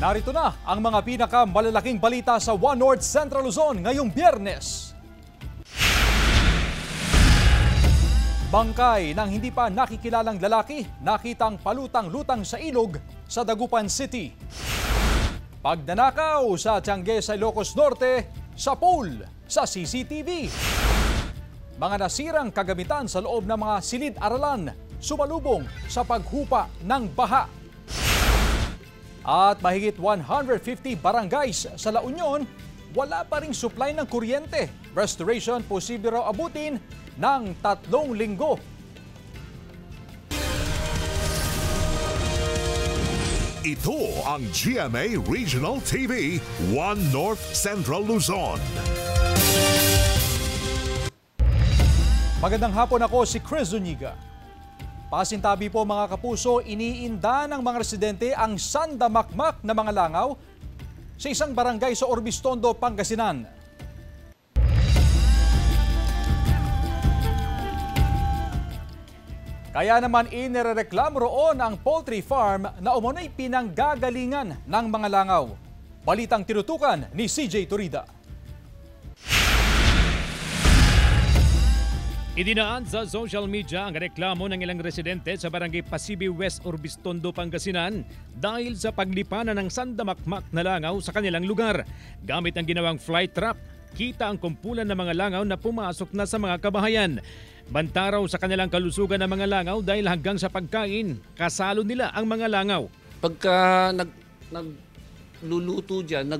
Narito na ang mga pinakamalalaking balita sa One North Central Luzon ngayong Biyernes. Bangkay ng hindi pa nakikilalang lalaki nakitang palutang-lutang sa ilog sa Dagupan City. Pagnanakaw sa Tianguez, Ilocos Norte sa pool sa CCTV. Mga nasirang kagamitan sa loob ng mga silid-aralan sumalubong sa paghupa ng baha. At mahigit 150 barangays sa La Union, wala pa ring supply ng kuryente. Restoration posible raw abutin ng 3 linggo. Ito ang GMA Regional TV, One North Central Luzon. Magandang hapon, ako si Chris Zuniga. Pasintabi po mga kapuso, iniinda ng mga residente ang sandamakmak na mga langaw sa isang barangay sa Orbistondo, Pangasinan. Kaya naman inireklamo roon ang poultry farm na umunoy pinanggagalingan ng mga langaw. Balitang tinutukan ni CJ Torida. Idinaan sa social media ang reklamo ng ilang residente sa barangay Pasibi West, Orbistondo, Pangasinan dahil sa paglipanan ng sandamakmak na langaw sa kanilang lugar. Gamit ang ginawang fly trap, kita ang kumpulan ng mga langaw na pumasok na sa mga kabahayan. Banta raw sa kanilang kalusugan ng mga langaw dahil hanggang sa pagkain, kasalo nila ang mga langaw. Pagka nagluluto dyan,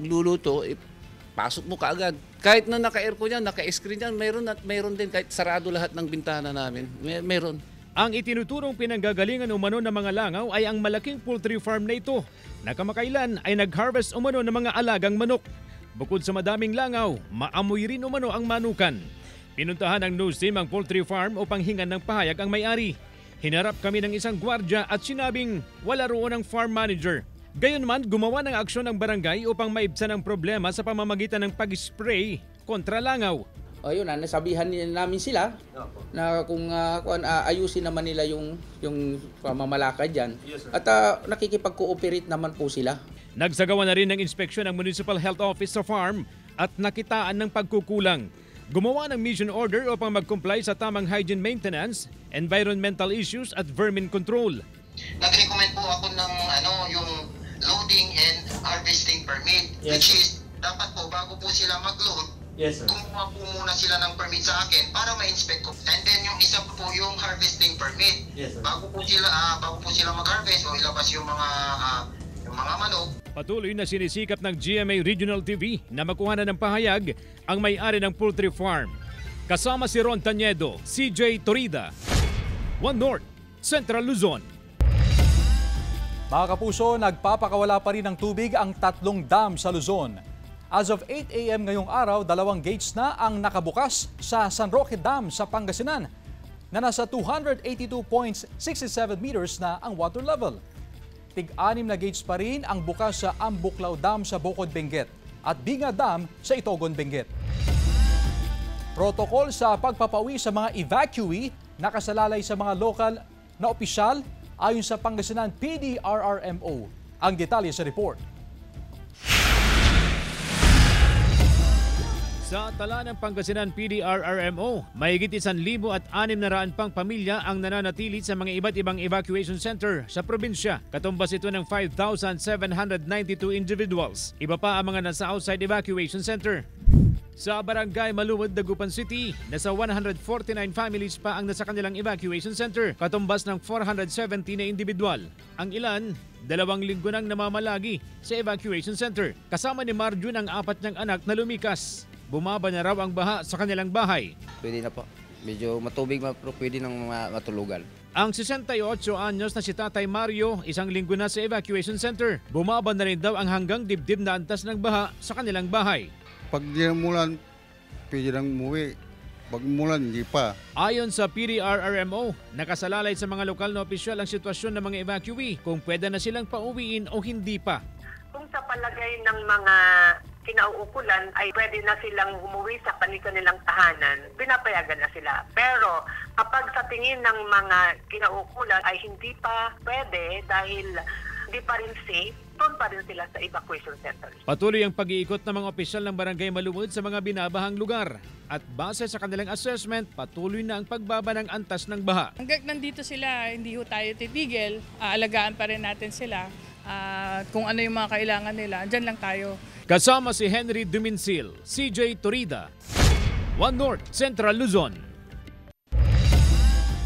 pasok mo kaagad. Kahit na naka-aircon yan, naka-screen yan, mayroon din kahit sarado lahat ng bintana namin. Mayroon. Ang itinuturong pinanggagalingan umano ng mga langaw ay ang malaking poultry farm na ito na kamakailan ay nag-harvest umano ng mga alagang manok. Bukod sa madaming langaw, maamoy rin umano ang manukan. Pinuntahan ng news team ang poultry farm upang hingan ng pahayag ang may-ari. Hinarap kami ng isang gwardya at sinabing wala roon ang farm manager. Gayunman, gumawa ng aksyon ng barangay upang maibsan ang problema sa pamamagitan ng pag-spray kontra langaw. Ayun, nasabihan namin sila na kung ayusin naman nila yung pamamalakad dyan. Yes, at nakikipag-cooperate naman po sila. Nagsagawa na rin ng inspeksyon ng Municipal Health Office sa farm at nakitaan ng pagkukulang. Gumawa ng mission order upang mag-comply sa tamang hygiene maintenance, environmental issues at vermin control. Nag-recommend po ako ng yung loading and harvesting permit, yes, which is dapat po bago po sila mag-load, yes, kumuha po muna sila ng permit sa akin para ma-inspect ko. And then yung isa po yung harvesting permit. Yes, bago po sila mag-harvest o ilabas yung mga manok. Patuloy na sinisikap ng GMA Regional TV na makuha na ng pahayag ang may-ari ng poultry farm. Kasama si Ron Taniedo, CJ Torida, One North Central Luzon. Mga kapuso, nagpapakawala pa rin ng tubig ang 3 dam sa Luzon. As of 8 a.m. ngayong araw, 2 gates na ang nakabukas sa San Roque Dam sa Pangasinan na nasa 282.67 meters na ang water level. Tig-6 na gates pa rin ang bukas sa Ambuklaw Dam sa Bocod, Benguet at Binga Dam sa Itogon, Benguet. Protocol sa pagpapauwi sa mga evacuee nakasalalay sa mga lokal na opisyal ayon sa Pangasinan PDRRMO. Ang detalye sa report. Sa tala ng Pangasinan PDRRMO, mahigit 1,600 pang pamilya ang nananatili sa mga iba't ibang evacuation center sa probinsya. Katumbas ito ng 5,792 individuals. Iba pa ang mga nasa outside evacuation center. Sa Barangay Maluwad, Dagupan City, nasa 149 families pa ang nasa kanilang evacuation center, katumbas ng 470 na individual. Ang ilan, 2 linggo nang namamalagi sa evacuation center. Kasama ni Marjun ang 4 niyang anak na lumikas. Bumaba na raw ang baha sa kanilang bahay. Pwede na po. Medyo matubig pero pwede nang matulugan. Ang 68 anyos na si Tatay Mario, 1 linggo na sa evacuation center. Bumaba na rin daw ang hanggang dibdib na antas ng baha sa kanilang bahay. Pag di mulan, pwede lang umuwi. Pag mulan, hindi pa. Ayon sa PDRRMO, nakasalalay sa mga lokal na opisyal ang sitwasyon ng mga evacuee kung pwede na silang pauwiin o hindi pa. Kung sa palagay ng mga kinauukulan ay pwede na silang umuwi sa kanilang tahanan, pinapayagan na sila. Pero kapag sa tingin ng mga kinauukulan ay hindi pa pwede dahil hindi pa rin safe, doon pa rin sila sa evacuation center. Patuloy ang pag-iikot ng mga opisyal ng Barangay Malumod sa mga binabahang lugar. At base sa kanilang assessment, patuloy na ang pagbaba ng antas ng baha. Hanggang nandito sila, hindi ho tayo titigil. Aalagaan pa rin natin sila. Kung ano yung mga kailangan nila, andyan lang tayo. Kasama si Henry Duminsil, CJ Torida, One North Central Luzon.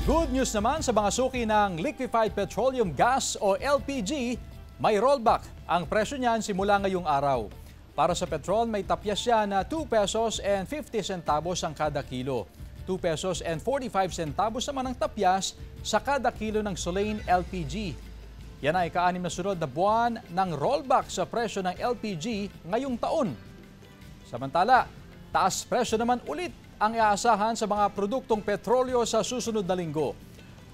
Good news naman sa mga suki ng liquefied petroleum gas o LPG, may rollback ang presyo niyan simula ngayong araw. Para sa petrol, may tapyas siya na 2 pesos and 50 centavos ang kada kilo. 2 pesos and 45 centavos naman ang tapyas sa kada kilo ng Solane LPG. Yan ay ka-6 na sunod na buwan ng rollback sa presyo ng LPG ngayong taon. Samantala, taas presyo naman ulit ang iaasahan sa mga produktong petrolyo sa susunod na linggo.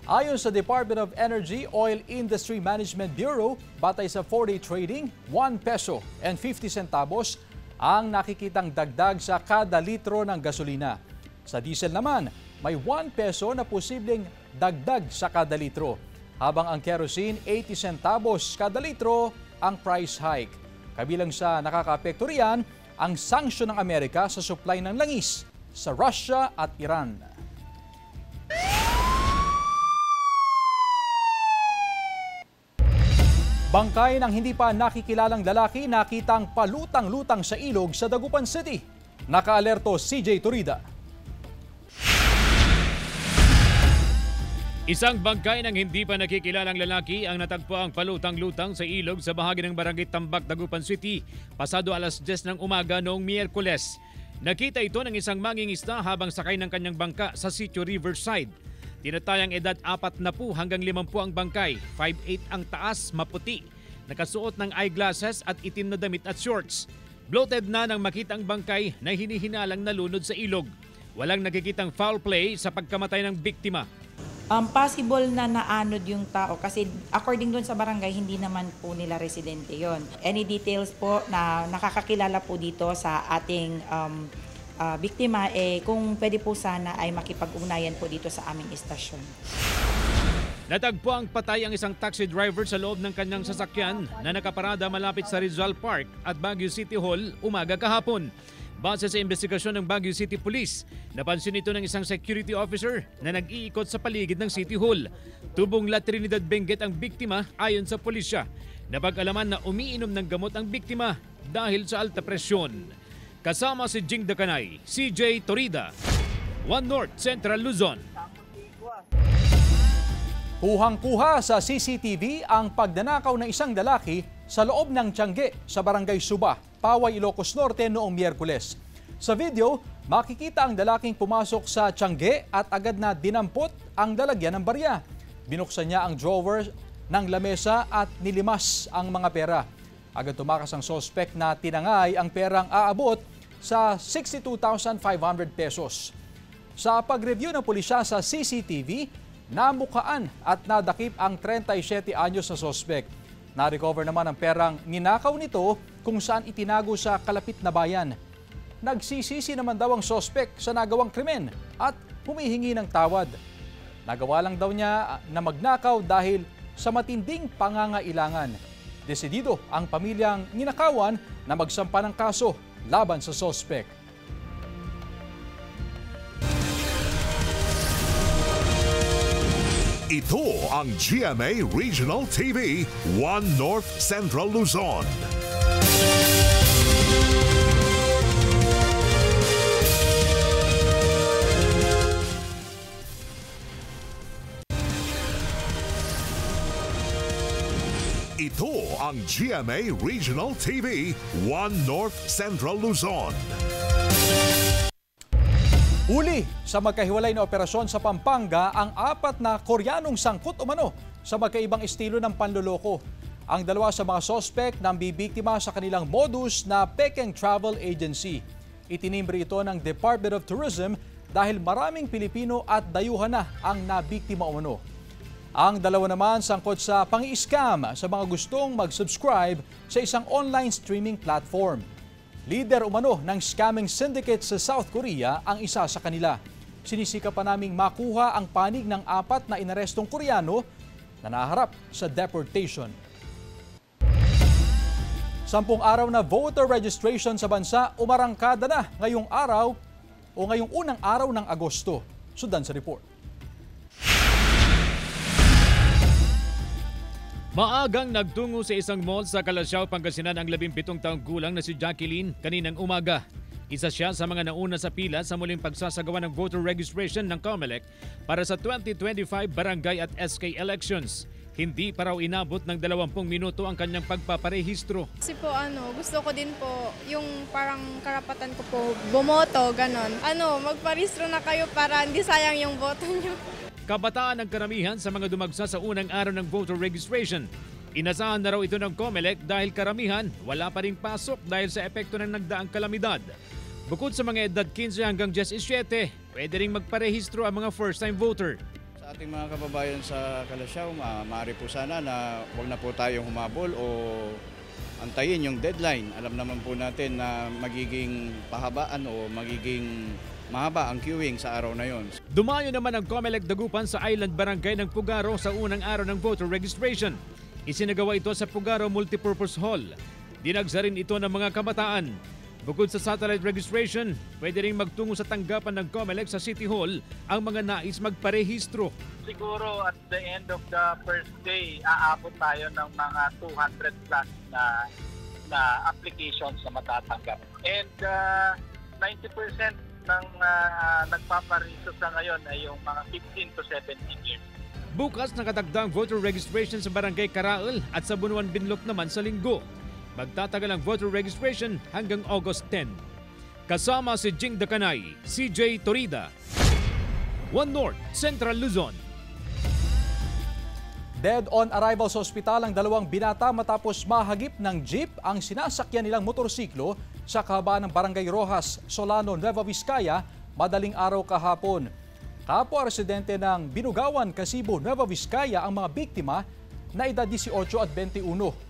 Ayon sa Department of Energy Oil Industry Management Bureau, batay sa 4-day trading, 1 peso and 50 centavos ang nakikitang dagdag sa kada litro ng gasolina. Sa diesel naman, may 1 peso na posibleng dagdag sa kada litro, habang ang kerosene 80 centavos kada litro ang price hike. Kabilang sa nakakaapekto riyan ang sanksyon ng Amerika sa supply ng langis sa Russia at Iran. Bangkay ng hindi pa nakikilalang lalaki nakitang palutang-lutang sa ilog sa Dagupan City. Nakaalerto CJ Torida. Isang bangkay ng hindi pa nakikilalang lalaki ang natagpuang palutang-lutang sa ilog sa bahagi ng Barangay Tambak, Dagupan City, pasado alas 10 ng umaga noong Miyerkules. Nakita ito ng isang mangingisda habang sakay ng kanyang bangka sa Sitio Riverside. Tinatayang edad 40 hanggang 50 ang bangkay, 5'8" ang taas, maputi. Nakasuot ng eyeglasses at itim na damit at shorts. Bloated na nang makita ang bangkay na hinihinalang nalunod sa ilog. Walang nakikitang foul play sa pagkamatay ng biktima. Possible na naanod yung tao kasi according doon sa barangay, hindi naman po nila residente yon. Any details po na nakakakilala po dito sa ating biktima, kung pwede po sana ay makipag-ugnayan po dito sa aming istasyon. Natagpo ang patay ang isang taxi driver sa loob ng kanyang sasakyan na nakaparada malapit sa Rizal Park at Baguio City Hall umaga kahapon. Base sa investigasyon ng Baguio City Police, napansin ito ng isang security officer na nag-iikot sa paligid ng City Hall. Tubong La Trinidad Benguet ang biktima ayon sa pulisya. Napag-alaman na umiinom ng gamot ang biktima dahil sa alta presyon. Kasama si Jing Dakanay, CJ Torida, One North Central Luzon. Kuhang-kuha sa CCTV ang pagnanakaw ng isang lalaki sa loob ng Tiangge sa Barangay Suba, Paway, Ilocos Norte noong Miyerkules. Sa video, makikita ang lalaking pumasok sa Tiangge at agad na dinampot ang lalagyan ng barya. Binuksan niya ang drawer ng lamesa at nilimas ang mga pera. Agad tumakas ang sospek na tinangay ang perang aabot sa 62,500 pesos. Sa pag-review ng pulisya sa CCTV, namukaan at nadakip ang 37 anyos na sospek. Na-recover naman ang perang ninakaw nito kung saan itinago sa kalapit na bayan. Nagsisisi naman daw ang sospek sa nagawang krimen at humihingi ng tawad. Nagawa lang daw niya na magnakaw dahil sa matinding pangangailangan. Desidido ang pamilyang ninakawan na magsampa ng kaso laban sa sospek. Ito ang GMA Regional TV, One North Central Luzon. Ito ang GMA Regional TV, One North Central Luzon. Huli sa magkahiwalay na operasyon sa Pampanga ang 4 na Koreanong sangkot umano sa magkaibang estilo ng panloloko. Ang 2 sa mga sospek nang bibiktima sa kanilang modus na Pekeng Travel Agency. Itinimbre ito ng Department of Tourism dahil maraming Pilipino at dayuhan na ang nabiktima umano. Ang 2 naman sangkot sa pang-i-scam sa mga gustong mag-subscribe sa isang online streaming platform. Leader umano ng scamming syndicate sa South Korea ang isa sa kanila. Sinisika pa naming makuha ang panig ng 4 na inarestong Koreano na naharap sa deportation. 10 araw na voter registration sa bansa umarangkada na ngayong araw o ngayong unang araw ng Agosto. Sundan sa report. Maagang nagtungo sa isang mall sa Calasiao, Pangasinan ang 17 taong gulang na si Jacqueline kaninang umaga. Isa siya sa mga nauna sa pila sa muling pagsasagawa ng voter registration ng COMELEC para sa 2025 barangay at SK elections. Hindi pa raw inabot ng 20 minuto ang kanyang pagpaparehistro. Kasi po gusto ko din po yung parang karapatan ko po bumoto, ganon. Magparehistro na kayo para hindi sayang yung boto nyo. Kabataan ang karamihan sa mga dumagsa sa unang araw ng voter registration. Inasahan na raw ito ng COMELEC dahil karamihan wala pa ring pasok dahil sa epekto ng nagdaang kalamidad. Bukod sa mga edad 15 hanggang 17, pwede ring magparehistro ang mga first-time voter. Sa ating mga kababayan sa Calasiao, maaari po sana na huwag na po tayong humabol o antayin yung deadline. Alam naman po natin na magiging pahabaan o magiging mahaba ang queuing sa araw na yon. Dumayo naman ang COMELEC Dagupan sa Island Barangay ng Pugaro sa unang araw ng voter registration. Isinagawa ito sa Pugaro Multipurpose Hall. Dinagsa rin ito ng mga kabataan. Bukod sa satellite registration, pwede rin magtungo sa tanggapan ng COMELEC sa City Hall ang mga nais magparehistro. Siguro at the end of the first day, aabot tayo ng mga 200 plus na applications na matatanggap. And 90% ng nagpaparehistro sa ngayon ay yung mga 15 to 17 years. Bukas nakatagdang voter registration sa Barangay Karaal at sa Bunuan Binlok naman sa Linggo. Magtatagal ang voter registration hanggang August 10. Kasama si Jing Dakanay, CJ Torida, One North, Central Luzon. Dead on arrival sa ospital ang 2 binata matapos mahagip ng jeep ang sinasakyan nilang motorsiklo sa kahabaan ng Barangay Rojas, Solano, Nueva Vizcaya, madaling araw kahapon. Kapwa residente ng Binugawan, Casibo, Nueva Vizcaya ang mga biktima na edad 18 at 21.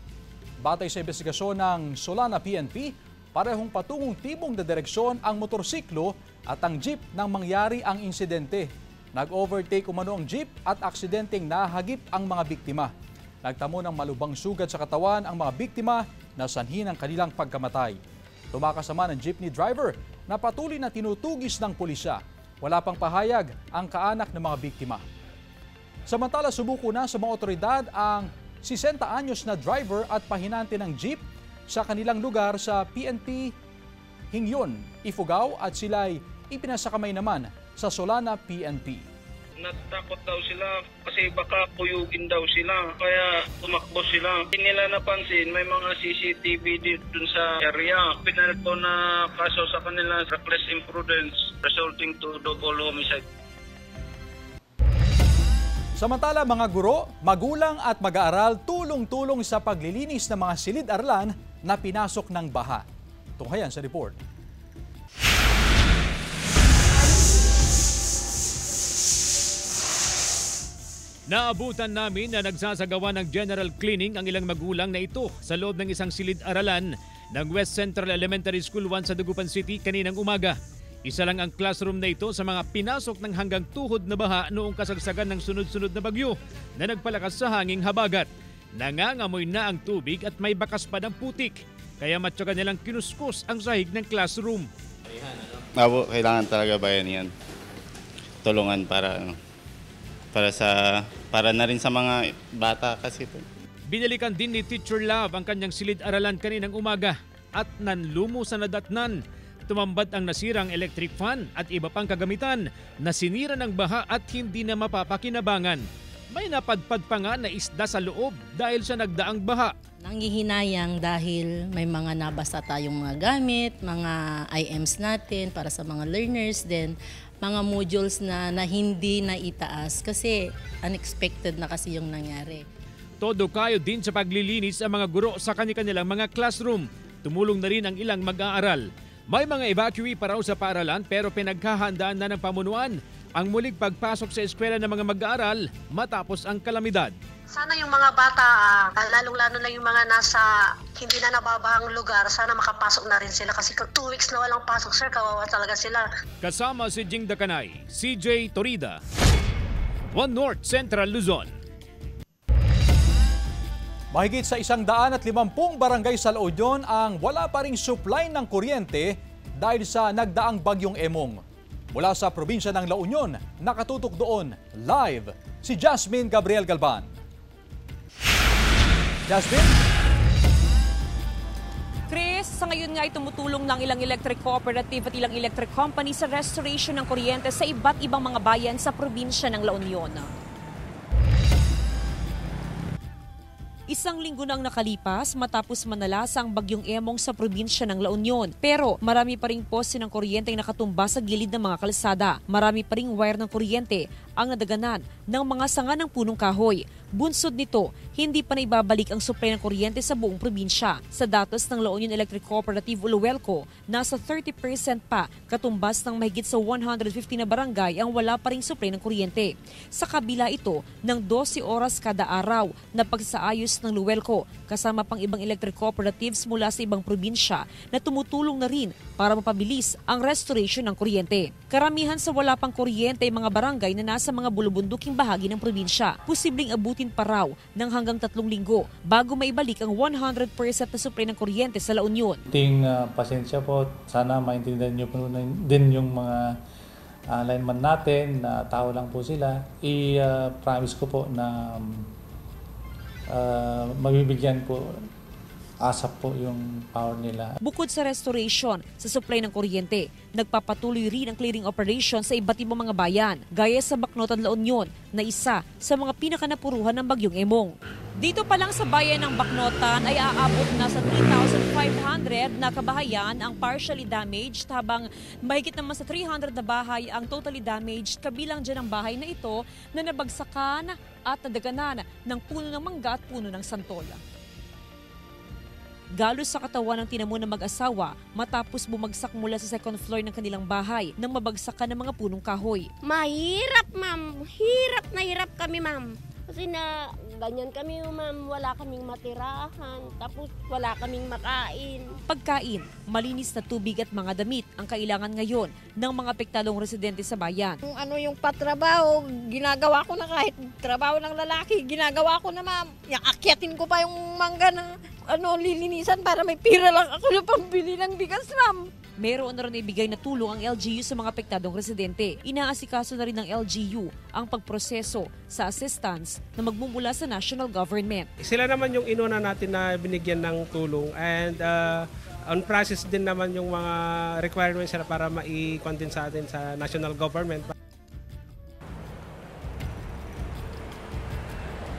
Batay sa investigasyon ng Solana PNP, parehong patungong timong na direksyon ang motorsiklo at ang jeep nang mangyari ang insidente. Nag-overtake umano ang jeep at aksidenteng nahagip ang mga biktima. Nagtamo ng malubhang sugat sa katawan ang mga biktima na sanhi ng kanilang pagkamatay. Tumakas naman ang jeepney driver na patuloy na tinutugis ng pulisya. Wala pang pahayag ang kaanak ng mga biktima. Samantala, subuko na sa mga otoridad ang 60 anyos na driver at pahinante ng jeep sa kanilang lugar sa PNP Hingyon, Ifugao at sila'y ipinasakamay naman sa Solana PNP. Natakot daw sila kasi baka kuyugin daw sila, kaya tumakbo sila. Hindi nila napansin, may mga CCTV dun sa area. Pinalpo na kaso sa kanila, reckless imprudence resulting to double homicide. Samantala, mga guro, magulang at mag-aaral tulong-tulong sa paglilinis ng mga silid-aralan na pinasok ng baha. Tunghayan sa report. Naabutan namin na nagsasagawa ng general cleaning ang ilang magulang na ito sa loob ng isang silid-aralan ng West Central Elementary School 1 sa Dagupan City kaninang umaga. Isa lang ang classroom na ito sa mga pinasok ng hanggang tuhod na baha noong kasagsagan ng sunod-sunod na bagyo na nagpalakas sa hanging habagat. Nangangamoy na ang tubig at may bakas pa ng putik, kaya matyaga nilang kinuskus ang sahig ng classroom. Kailangan talaga bayan yan. Tulungan para na rin sa mga bata kasi ito. Binalikan din ni Teacher Love ang kanyang silid-aralan kaninang umaga at nanlumo sa nadatnan. Tumambad ang nasirang electric fan at iba pang kagamitan na sinira ng baha at hindi na mapapakinabangan. May napadpad pa nga na isda sa loob dahil sa nagdaang baha. Nanghihinayang dahil may mga nabasa tayong mga gamit, mga IMs natin para sa mga learners, then mga modules na hindi na itaas kasi unexpected na kasi yung nangyari. Todo kayo din sa paglilinis ang mga guro sa kanilang mga classroom. Tumulong na rin ang ilang mag-aaral. May mga evacuee pa raw sa paaralan pero pinaghahandaan na ng pamunuan ang muling pagpasok sa eskwela ng mga mag-aaral matapos ang kalamidad. Sana yung mga bata, lalong-lalo na yung mga nasa hindi na nababahang lugar, sana makapasok na rin sila kasi 2 weeks na walang pasok, sir, kawawa talaga sila. Kasama si Jing Dakanay, CJ Torida, One North, Central Luzon. Mahigit sa 150 barangay sa La Union ang wala pa ring supply ng kuryente dahil sa nagdaang bagyong Emong. Mula sa probinsya ng La Union, nakatutok doon live si Jasmine Gabriel Galban. Jasmine? Chris, sa ngayon nga ay tumutulong ng ilang electric cooperative at ilang electric company sa restoration ng kuryente sa iba't ibang mga bayan sa probinsya ng La Union. Isang linggo nang nakalipas matapos manalasa ang bagyong Emong sa probinsya ng La Union. Pero marami pa ring poste ng kuryente ang nakatumba sa gilid ng mga kalsada. Marami pa ring wire ng kuryente ang nadaganan ng mga sanga ng punong kahoy. Bunsod nito, hindi pa na ibabalik ang supply ng kuryente sa buong probinsya. Sa datos ng La Union Electric Cooperative o LUELCO, nasa 30% pa katumbas ng mahigit sa 150 na barangay ang wala pa ring supply ng kuryente. Sa kabila ito ng 12 oras kada araw na pagsaayos ng LUELCO kasama pang ibang electric cooperatives mula sa ibang probinsya na tumutulong na rin para mapabilis ang restoration ng kuryente. Karamihan sa wala pang kuryente ay mga barangay na nasa mga bulubunduking bahagi ng probinsya. Posibleng abutin pa raw ng hanggang 3 linggo bago maibalik ang 100% na supply ng kuryente sa La Union. Pasensya po, sana maintindihan niyo po din yung mga lineman natin na tao lang po sila. I-promise ko po na mabibigyan po asap po yung power nila. Bukod sa restoration sa supply ng kuryente, nagpapatuloy rin ang clearing operation sa iba't ibang mga bayan, gaya sa Bacnotan, La Union, na isa sa mga pinakanapuruhan ng bagyong Emong. Dito pa lang sa bayan ng Bacnotan ay aabot na sa 3,500 na kabahayan ang partially damaged, habang mahigit naman sa 300 na bahay ang totally damaged, kabilang dyan ang bahay na ito na nabagsakan at nadaganan ng puno ng mangga at puno ng santol. Galos sa katawan ng tinamo ng mag-asawa matapos bumagsak mula sa second floor ng kanilang bahay nang mabagsakan ng mga punong kahoy. Mahirap, ma'am. Hirap na hirap kami, ma'am. Kasi na ganyan kami, ma'am. Wala kaming matirahan. Tapos wala kaming makain. Pagkain, malinis na tubig at mga damit ang kailangan ngayon ng mga apektadong residente sa bayan. Yung patrabaho, ginagawa ko na, kahit trabaho ng lalaki, ginagawa ko na, ma'am. Akyatin ko pa yung mangga na lilinisan para may pira lang ako na pambili ng bigas, ma'am. Meron na rin ibigay na tulong ang LGU sa mga apektadong residente. Inaasikaso na rin ng LGU ang pagproseso sa assistance na magmumula sa national government. Sila naman yung inuna natin na binigyan ng tulong, and on process din naman yung mga requirements para mai-content sa atin sa national government.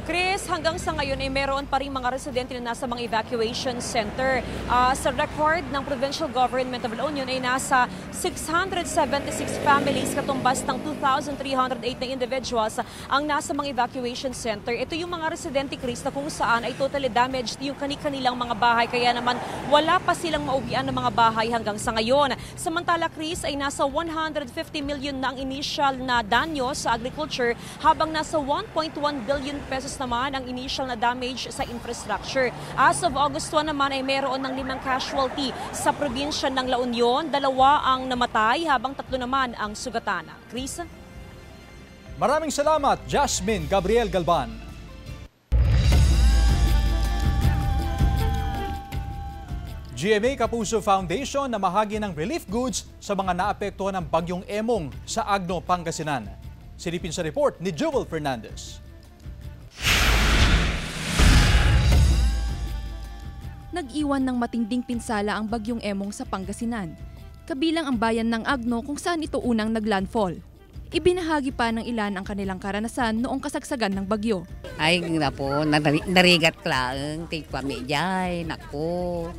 Chris, hanggang sa ngayon ay meron pa rin mga residente na nasa mga evacuation center. Sa record ng Provincial Government of La Union ay nasa 676 families, katumbas ng 2,308 na individuals ang nasa mga evacuation center. Ito yung mga residente, Chris, na kung saan ay totally damaged yung kanilang mga bahay, kaya naman wala pa silang mauwian ng mga bahay hanggang sa ngayon. Samantala, Chris, ay nasa 150 million na ang initial na danyo sa agriculture, habang nasa 1.1 billion pesos naman ang initial na damage sa infrastructure. As of August 1 naman ay meron ng 5 casualty sa probinsya ng La Union, 2 ang namatay habang 3 naman ang sugatan. Chris? Maraming salamat, Jasmine Gabriel Galban. GMA Kapuso Foundation na mahagi ng relief goods sa mga naapektuhan ng bagyong Emong sa Agno, Pangasinan. Silipin sa report ni Joel Fernandez. Nag-iwan ng matinding pinsala ang bagyong Emong sa Pangasinan, kabilang ang bayan ng Agno kung saan ito unang naglandfall. Ibinahagi pa ng ilan ang kanilang karanasan noong kasagsagan ng bagyo. Ay, po, narigat lang, ti kami jay, nako,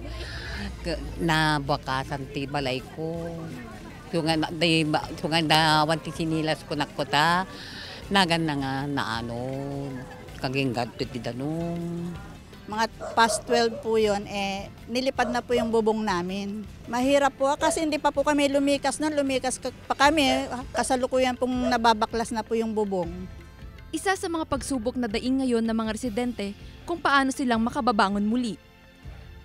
nabakasan ti balay ko. Tungan na wanti sinilas ko nakota, nagan na nga na kaging gadto ti danong. Mga past 12 po yun, nilipad na po yung bubong namin. Mahirap po kasi hindi pa po kami lumikas nun. Lumikas pa kami, kasalukuyan pong nababaklas na po yung bubong. Isa sa mga pagsubok na daing ngayon ng mga residente kung paano silang makababangon muli.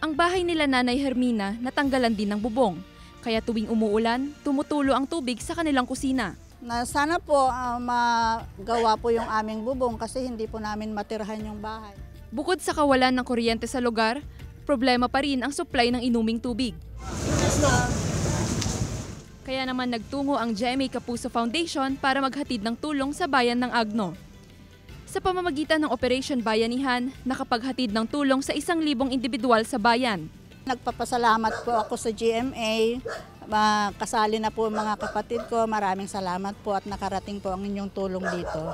Ang bahay nila Nanay Hermina natanggalan din ng bubong, kaya tuwing umuulan, tumutulo ang tubig sa kanilang kusina. Sana po magawa po yung aming bubong kasi hindi po namin matirahan yung bahay. Bukod sa kawalan ng kuryente sa lugar, problema pa rin ang supply ng inuming tubig. Kaya naman nagtungo ang GMA Kapuso Foundation para maghatid ng tulong sa bayan ng Agno. Sa pamamagitan ng Operation Bayanihan, nakapaghatid ng tulong sa 1,000 individual sa bayan. Nagpapasalamat po ako sa GMA. Kasali na po mga kapatid ko. Maraming salamat po at nakarating po ang inyong tulong dito.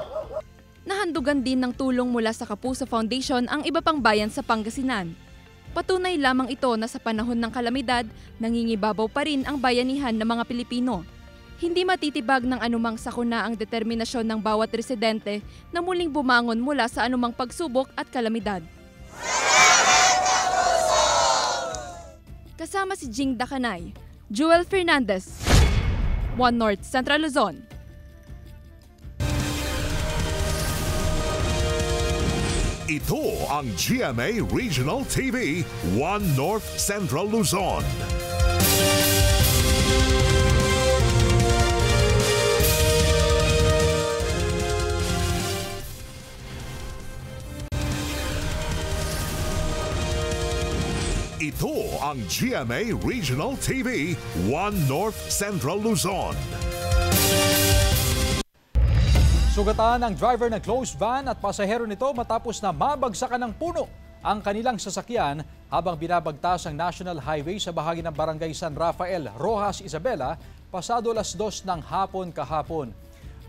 Nahandugan din ng tulong mula sa Kapuso Foundation ang iba pang bayan sa Pangasinan. Patunay lamang ito na sa panahon ng kalamidad, nangingibabaw pa rin ang bayanihan ng mga Pilipino. Hindi matitibag ng anumang sakuna ang determinasyon ng bawat residente na muling bumangon mula sa anumang pagsubok at kalamidad. Kasama si Jing Dakanay, Joel Fernandez, One North Central Luzon. Ito ang GMA Regional TV, One North Central Luzon. Ito ang GMA Regional TV, One North Central Luzon. Sugatan ng driver ng closed van at pasahero nito matapos na mabagsakan ng puno ang kanilang sasakyan habang binabagtas ang National Highway sa bahagi ng Barangay San Rafael, Rojas, Isabela, pasado 2:00 ng hapon kahapon.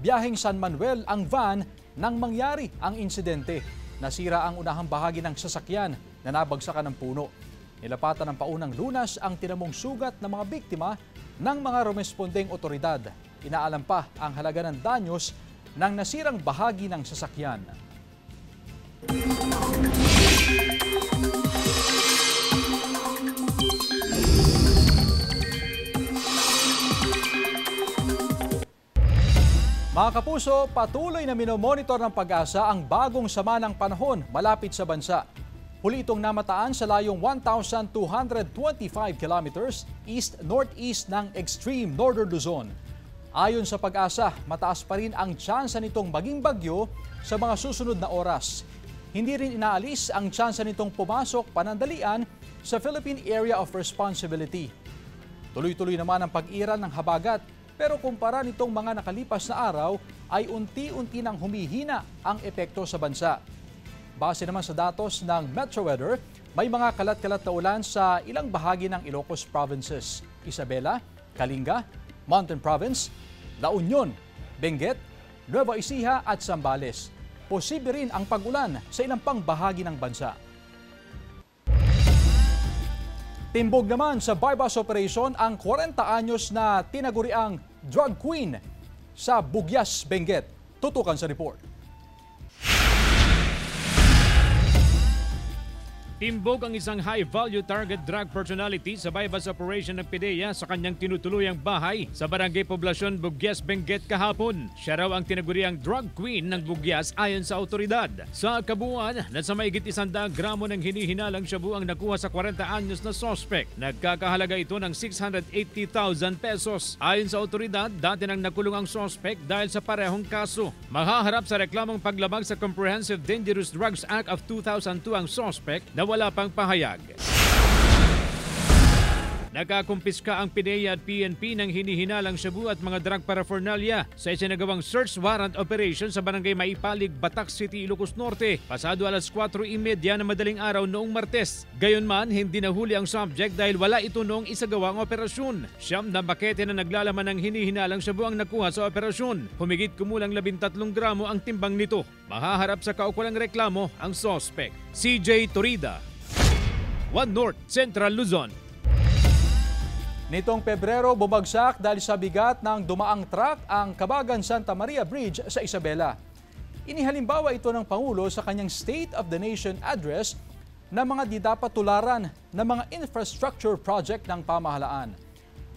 Biyaheng San Manuel ang van nang mangyari ang insidente. Nasira ang unahang bahagi ng sasakyan na nabagsakan ng puno. Nilapatan ng paunang Lunas ang tinamong sugat ng mga biktima ng mga rumespondeng otoridad. Inaalam pa ang halaga ng danyos ng nasirang bahagi ng sasakyan. Mga kapuso, patuloy na minomonitor ng Pag-asa ang bagong sama ng panahon malapit sa bansa. Huli itong namataan sa layong 1,225 kilometers east-northeast ng extreme northern Luzon. Ayon sa Pag-asa, mataas pa rin ang tsansa nitong maging bagyo sa mga susunod na oras. Hindi rin inaalis ang tsansa nitong pumasok panandalian sa Philippine Area of Responsibility. Tuloy-tuloy naman ang pag-iral ng habagat, pero kumpara nitong mga nakalipas na araw ay unti-unti nang humihina ang epekto sa bansa. Base naman sa datos ng Metro Weather, may mga kalat-kalat na ulan sa ilang bahagi ng Ilocos Provinces, Isabela, Kalinga, Mountain Province, La Union, Benguet, Nueva Ecija at Zambales. Posible rin ang pag-ulan sa ilang pang bahagi ng bansa. Timbog naman sa bypass operation ang 40 anyos na tinaguriang drug queen sa Bugyas, Benguet. Tutukan sa report. Timbog ang isang high-value target drug personality sa bypass operation ng PDEA sa kanyang tinutuluyang bahay sa Barangay Poblasyon, Bugyas, Benguet kahapon. Siya raw ang tinaguriang drug queen ng Bugyas ayon sa otoridad. Sa kabuuan, nasa mahigit 100 gramo ng hinihinalang shabu ang nakuha sa 40 anyos na suspect. Nagkakahalaga ito ng 680,000 pesos. Ayon sa otoridad, dati nang nakulong ang suspect dahil sa parehong kaso. Mahaharap sa reklamong paglabag sa Comprehensive Dangerous Drugs Act of 2002 ang suspect na wala pang pahayag. Nakakumpiska ang PDEA at PNP ng hinihinalang shabu at mga drug paraphernalia sa isinagawang search warrant operation sa Barangay Maipalig, Batac City, Ilocos Norte, pasado 4:30 na madaling araw noong Martes. Gayunman, hindi nahuli ang subject dahil wala ito noong isagawang operasyon. Siyam na bakete na naglalaman ng hinihinalang shabu ang nakuha sa operasyon. Humigit kumulang 13 gramo ang timbang nito. Mahaharap sa kaukulang reklamo ang suspect. CJ Torida, One North Central Luzon. Nitong Pebrero, bumagsak dahil sa bigat ng dumaang truck ang Kabagan Santa Maria Bridge sa Isabela. Inihalimbawa ito ng Pangulo sa kanyang State of the Nation address na mga di dapat tularan na mga infrastructure project ng pamahalaan.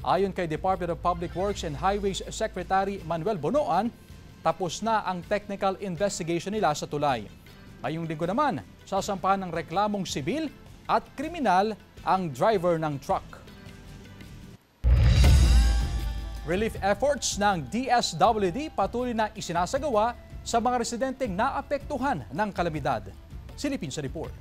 Ayon kay Department of Public Works and Highways Secretary Manuel Bonoan, tapos na ang technical investigation nila sa tulay. Ngayong linggo naman, sasampahan ng reklamong sibil at kriminal ang driver ng truck. Relief efforts ng DSWD patuloy na isinasagawa sa mga residenteng naapektuhan ng kalamidad. Silipin sa report.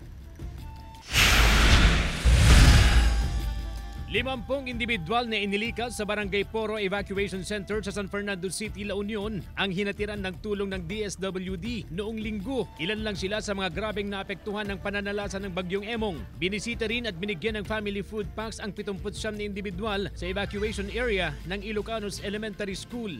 50 individual na inilikas sa Barangay Poro Evacuation Center sa San Fernando City, La Union ang hinatiran ng tulong ng DSWD noong linggo. Ilan lang sila sa mga grabeng naapektuhan ng pananalasa ng Bagyong Emong. Binisita rin at binigyan ng family food packs ang 79 na individual sa evacuation area ng Ilocanos Elementary School.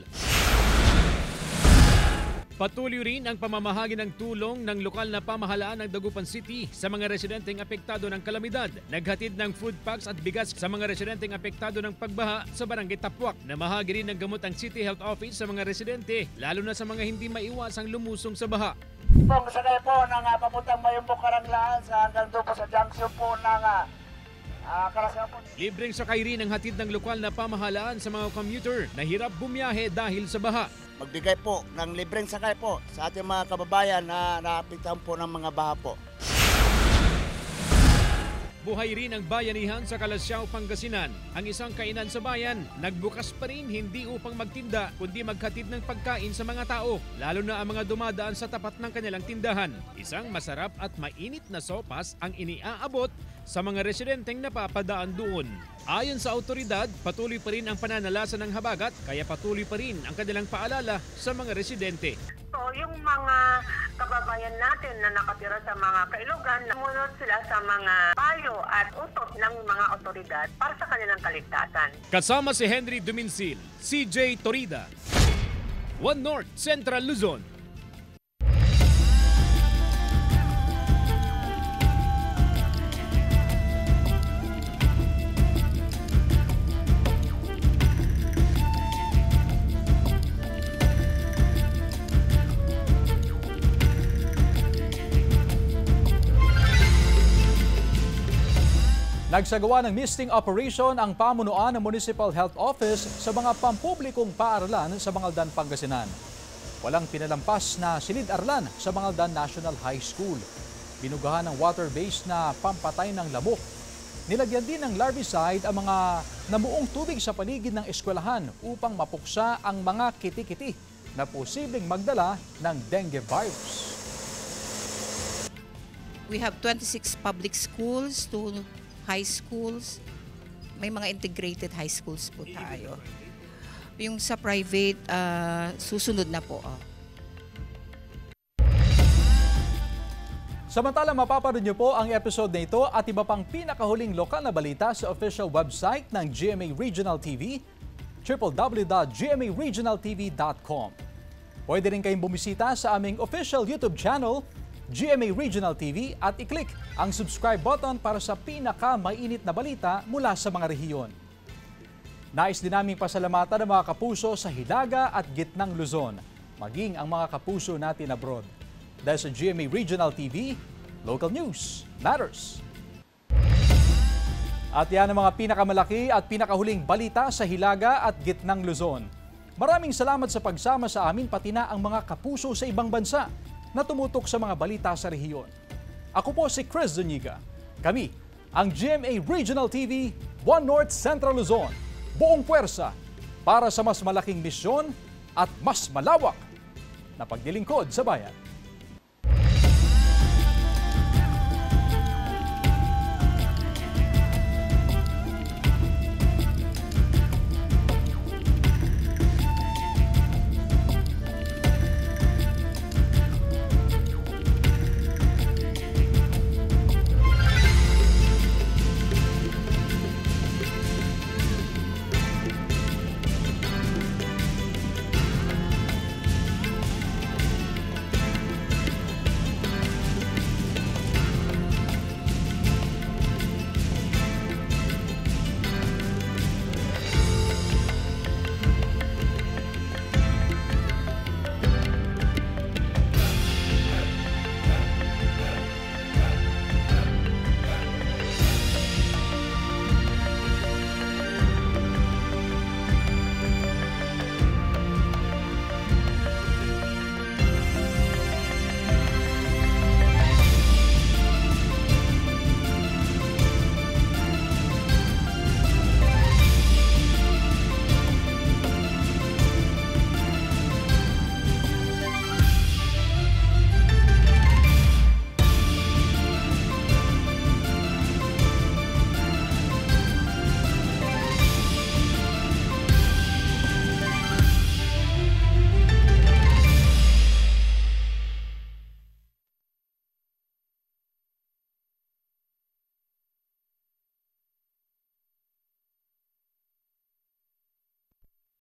Patuloy rin ang pamamahagi ng tulong ng lokal na pamahalaan ng Dagupan City sa mga residenteng apektado ng kalamidad. Naghatid ng food packs at bigas sa mga residenteng apektado ng pagbaha sa Barangay Tapuak. Namahagi rin ng gamot ang City Health Office sa mga residente, lalo na sa mga hindi maiwasang lumusong sa baha. Pong sakay po ng papuntang Mayumbok Karanglaan sa hanggang doon po sa junction po ng Karasang po. Libreng sakay rin ang hatid ng lokal na pamahalaan sa mga commuter na hirap bumiyahe dahil sa baha. Magbigay po ng libreng sakay po sa ating mga kababayan na naapektuhan po ng mga baha po. Buhay rin ang bayanihan sa Calasiao, Pangasinan. Ang isang kainan sa bayan, nagbukas pa rin hindi upang magtinda kundi maghatid ng pagkain sa mga tao, lalo na ang mga dumadaan sa tapat ng kanilang tindahan. Isang masarap at mainit na sopas ang iniaabot sa mga residenteng napapadaan doon. Ayon sa autoridad, patuloy pa rin ang pananalasa ng habagat kaya patuloy pa rin ang kanilang paalala sa mga residente. So, yung mga kababayan natin na nakatira sa mga kailugan, namunod sila sa mga payo at utos ng mga otoridad para sa kanilang kaligtasan. Kasama si Henry Duminsil, CJ Torida, One North Central Luzon. Nagsagawa ng misting operation ang pamunuan ng Municipal Health Office sa mga pampublikong paaralan sa Mangaldan, Pangasinan. Walang pinalampas na silid-aralan sa Mangaldan National High School. Binugahan ng water-based na pampatay ng lamok. Nilagyan din ng larvicide ang mga namuong tubig sa paligid ng eskwelahan upang mapuksa ang mga kiti-kiti na posibleng magdala ng dengue virus. We have 26 public schools, 2 high schools. May mga integrated high schools po tayo. Yung sa private, susunod na po. Samantala, mapapanood niyo po ang episode na ito at iba pang pinakahuling lokal na balita sa official website ng GMA Regional TV, www.gmaregionaltv.com. Pwede rin kayong bumisita sa aming official YouTube channel, GMA Regional TV, at i-click ang subscribe button para sa pinaka-mainit na balita mula sa mga rehiyon. Nais din naming pasalamatan ang mga kapuso sa Hilaga at Gitnang Luzon, maging ang mga kapuso natin abroad. Dahil sa GMA Regional TV, local news matters. At yan ang mga pinakamalaki at pinakahuling balita sa Hilaga at Gitnang Luzon. Maraming salamat sa pagsama sa amin, pati na ang mga kapuso sa ibang bansa na tumutok sa mga balita sa rehiyon. Ako po si Chris Zuniga. Kami, ang GMA Regional TV, One North Central Luzon. Buong puwersa para sa mas malaking misyon at mas malawak na paglilingkod sa bayan.